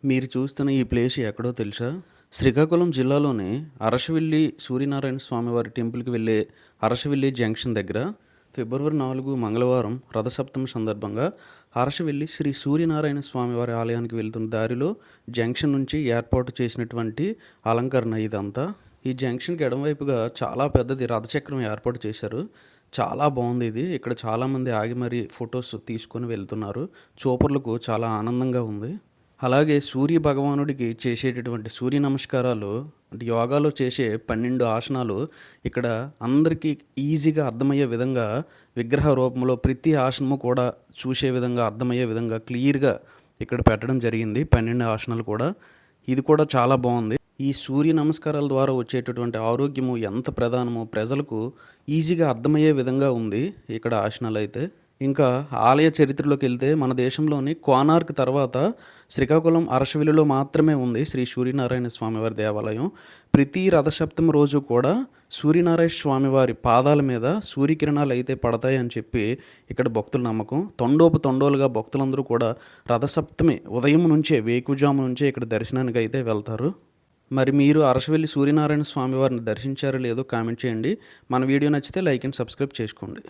మీరు చూస్తున్న ఈ ప్లేస్ ఎక్కడో తెలుసా? శ్రీకాకుళం జిల్లాలోని అరసవిల్లి సూర్యనారాయణ స్వామివారి టెంపుల్‌కి వెళ్ళే అరసవిల్లి జంక్షన్ దగ్గర ఫిబ్రవరి 4 మంగళవారం రథసప్తమి సందర్భంగా అరసవిల్లి శ్రీ సూర్యనారాయణ స్వామివారి ఆలయానికి వెళ్తున్న దారిలో జంక్షన్ నుంచి ఏర్పాటు చేసినటువంటి అలంకరణ ఇదంతా. ఈ జంక్షన్‌కి ఎడమవైపుగా చాలా పెద్దది రథచక్రం ఏర్పాటు చేశారు. చాలా బావుంది ఇది. ఇక్కడ చాలామంది ఆగి మరీ ఫోటోస్ తీసుకొని వెళ్తున్నారు. చూపర్లకు చాలా ఆనందంగా ఉంది. అలాగే సూర్య భగవానుడికి చేసేటటువంటి సూర్య నమస్కారాలు అంటే యోగాలో చేసే 12 ఆసనాలు ఇక్కడ అందరికీ ఈజీగా అర్థమయ్యే విధంగా విగ్రహ రూపంలో ప్రతి ఆసనము కూడా చూసే విధంగా అర్థమయ్యే విధంగా క్లియర్‌గా ఇక్కడ పెట్టడం జరిగింది. 12 ఆసనాలు కూడా. ఇది కూడా చాలా బావుంది. ఈ సూర్య నమస్కారాల ద్వారా వచ్చేటటువంటి ఆరోగ్యము ఎంత ప్రధానమో ప్రజలకు ఈజీగా అర్థమయ్యే విధంగా ఉంది ఇక్కడ ఆసనాలైతే. ఇంకా ఆలయ చరిత్రలోకెళ్తే మన దేశంలోని కోనార్క్ తర్వాత శ్రీకాకుళం అరసవిల్లిలో మాత్రమే ఉంది శ్రీ సూర్యనారాయణ స్వామివారి దేవాలయం. ప్రతి రథసప్తమి రోజు కూడా సూర్యనారాయణ స్వామివారి పాదాల మీద సూర్యకిరణాలు అయితే పడతాయి అని చెప్పి ఇక్కడ భక్తుల నమ్మకం. తండోలుగా భక్తులందరూ కూడా రథసప్తమి ఉదయం నుంచే వేకుజాము నుంచే ఇక్కడ దర్శనానికి అయితే వెళ్తారు. మరి మీరు అరసవిల్లి సూర్యనారాయణ స్వామివారిని దర్శించారో లేదో కామెంట్ చేయండి. మన వీడియో నచ్చితే లైక్ అండ్ సబ్స్క్రైబ్ చేసుకోండి.